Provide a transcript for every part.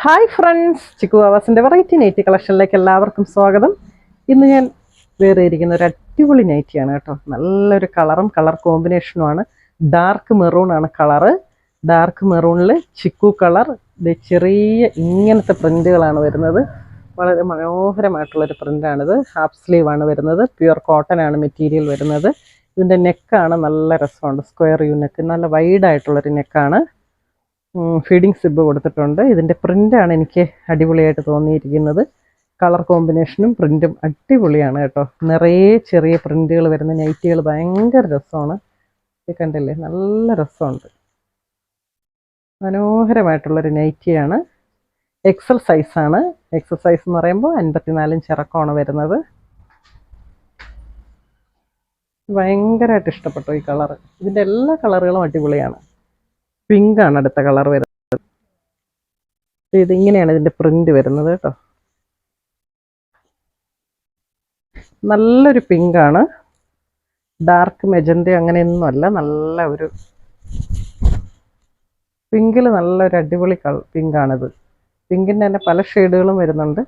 Hi friends, Chikku ആവാസിൻ്റെ variety nighty കളക്ഷനിലേക്ക് എല്ലാവർക്കും സ്വാഗതം. ഇന്ന് ഞാൻ വേറെ ഇരിക്കുന്ന ഒരു അടിപൊളി നൈറ്റിയാണ് കേട്ടോ. നല്ലൊരു കളറും കളർ കോമ്പിനേഷനുമാണ്. ഡാർക്ക് മെറൂൺ ആണ് കളറ്. ഡാർക്ക് മെറൂണിൽ ചിക്കു കളർ, ചെറിയ ഇങ്ങനത്തെ പ്രിൻറ്റുകളാണ് വരുന്നത്. വളരെ മനോഹരമായിട്ടുള്ളൊരു പ്രിൻ്റാണിത്. ഹാഫ് സ്ലീവ് ആണ് വരുന്നത്. പ്യുവർ കോട്ടൺ ആണ് മെറ്റീരിയൽ വരുന്നത്. ഇതിൻ്റെ നെക്കാണ് നല്ല രസമുണ്ട്. സ്ക്വയർ യു നെക്ക്, നല്ല വൈഡായിട്ടുള്ളൊരു നെക്കാണ്. ഫീഡിങ് സിബ് കൊടുത്തിട്ടുണ്ട്. ഇതിൻ്റെ പ്രിൻ്റാണ് എനിക്ക് അടിപൊളിയായിട്ട് തോന്നിയിരിക്കുന്നത്. കളർ കോമ്പിനേഷനും പ്രിൻറ്റും അടിപൊളിയാണ് കേട്ടോ. നിറയെ ചെറിയ പ്രിൻറ്റുകൾ വരുന്ന നൈറ്റികൾ ഭയങ്കര രസമാണ്. ഇത് കണ്ടില്ലേ, നല്ല രസമുണ്ട്. മനോഹരമായിട്ടുള്ളൊരു നൈറ്റിയാണ്. എക്സൽ സൈസാണ്. എക്സൽ സൈസ് എന്ന് പറയുമ്പോൾ 54 ഇഞ്ച് ഇറക്കമാണ് വരുന്നത്. ഭയങ്കരമായിട്ട് ഇഷ്ടപ്പെട്ടു ഈ കളറ്. ഇതിൻ്റെ എല്ലാ കളറുകളും അടിപൊളിയാണ്. പിങ്ക് ആണ് അടുത്ത കളർ വരുന്നത്. ഇതിങ്ങനെയാണ് ഇതിൻ്റെ പ്രിന്റ് വരുന്നത് കേട്ടോ. നല്ലൊരു പിങ്ക് ആണ്. ഡാർക്ക് മെജന്ത അങ്ങനെയൊന്നും അല്ല. നല്ല ഒരു പിങ്കിൽ നല്ലൊരു അടിപൊളി പിങ്ക് ആണിത്. പിങ്കിൻ്റെ തന്നെ പല ഷെയ്ഡുകളും വരുന്നുണ്ട്.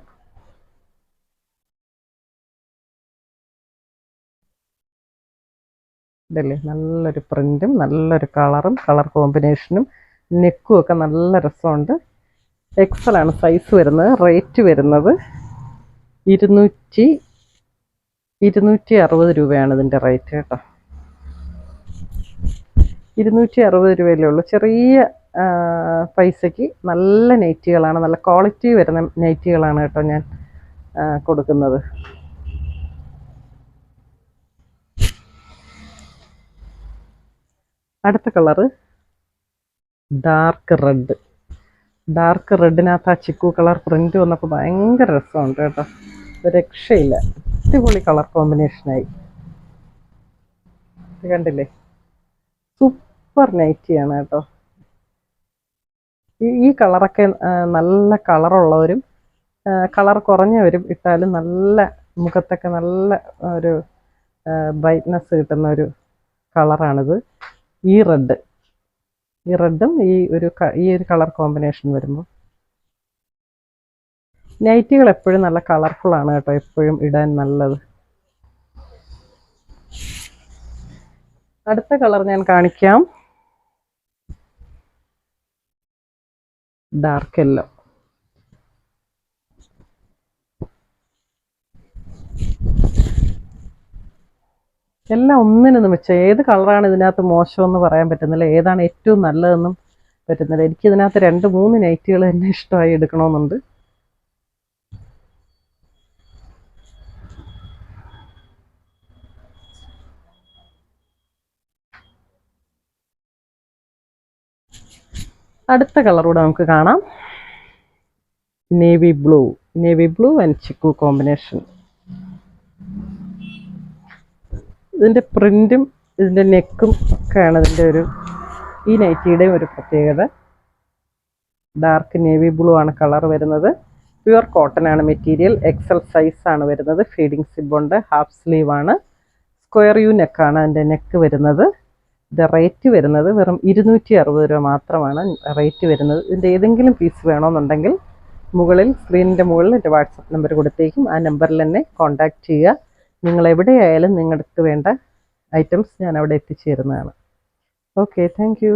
ഇതല്ലേ, നല്ലൊരു പ്രിന്റും നല്ലൊരു കളറും കളർ കോമ്പിനേഷനും നെക്കും ഒക്കെ നല്ല രസമുണ്ട്. എക്സലാണ് സൈസ് വരുന്നത്. റേറ്റ് വരുന്നത് 260 രൂപയാണ് ഇതിൻ്റെ റേറ്റ് കേട്ടോ. 260 രൂപയല്ലേ ഉള്ളൂ. ചെറിയ പൈസയ്ക്ക് നല്ല നൈറ്റികളാണ്, നല്ല ക്വാളിറ്റി വരുന്ന നൈറ്റികളാണ് കേട്ടോ ഞാൻ കൊടുക്കുന്നത്. അടുത്ത കളറ് ഡാർക്ക് റെഡ്. ഡാർക്ക് റെഡിനകത്ത് ആ ചിക്കു കളർ പ്രിന്റ് വന്നപ്പോൾ ഭയങ്കര രസമുണ്ട് കേട്ടോ. ഒരു രക്ഷയില്ല, അടിപൊളി കളർ കോമ്പിനേഷനായി. ഇത് കണ്ടില്ലേ, സൂപ്പർ നൈറ്റിയാണ് കേട്ടോ. ഈ കളറൊക്കെ നല്ല കളറുള്ളവരും കളർ കുറഞ്ഞവരും ഇട്ടാലും നല്ല മുഖത്തൊക്കെ നല്ല ഒരു ബ്രൈറ്റ്നെസ് കിട്ടുന്ന ഒരു കളറാണിത്. ഈ റെഡും ഈ ഒരു കളർ കോമ്പിനേഷൻ വരുമ്പോൾ നൈറ്റികൾ എപ്പോഴും നല്ല കളർഫുള്ളാണ് കേട്ടോ. എപ്പോഴും ഇടാൻ നല്ലത്. അടുത്ത കളർ ഞാൻ കാണിക്കാം. Dark yellow. എല്ലാം ഒന്നിനൊന്നും വെച്ചാൽ ഏത് കളറാണ് ഇതിനകത്ത് മോശമെന്ന് പറയാൻ പറ്റുന്നില്ല. ഏതാണ് ഏറ്റവും നല്ലതെന്നും പറ്റുന്നില്ല. എനിക്ക് ഇതിനകത്ത് 2-3 നൈറ്റികൾ തന്നെ ഇഷ്ടമായി എടുക്കണമെന്നുണ്ട്. അടുത്ത കളറൂടെ നമുക്ക് കാണാം. Navy blue and chikoo combination. ഇതിൻ്റെ പ്രിൻറ്റും ഇതിൻ്റെ നെക്കും ഒക്കെയാണ് ഈ നൈറ്റിയുടെയും ഒരു പ്രത്യേകത. ഡാർക്ക് നേവി ബ്ലൂ ആണ് കളർ വരുന്നത്. പ്യുവർ കോട്ടൺ ആണ് മെറ്റീരിയൽ. എക്സൽ സൈസ് ആണ് വരുന്നത്. ഫീഡിങ് സിബുണ്ട്. ഹാഫ് സ്ലീവ് ആണ്. സ്ക്വയർ യു നെക്കാണ് അതിൻ്റെ നെക്ക് വരുന്നത്. ഇത് റേറ്റ് വരുന്നത് വെറും 260 രൂപ മാത്രമാണ് റേറ്റ് വരുന്നത്. ഇതിൻ്റെ ഏതെങ്കിലും പീസ് വേണമെന്നുണ്ടെങ്കിൽ സ്ക്രീനിൻ്റെ മുകളിൽ എൻ്റെ വാട്സപ്പ് നമ്പർ കൊടുത്തേക്കും. ആ നമ്പറിൽ തന്നെ കോൺടാക്റ്റ് ചെയ്യുക. നിങ്ങൾ എവിടെയായാലും നിങ്ങൾക്ക് വേണ്ട ഐറ്റംസ് ഞാൻ അവിടെ എത്തിച്ചു തരുന്നതാണ്. Okay, thank you.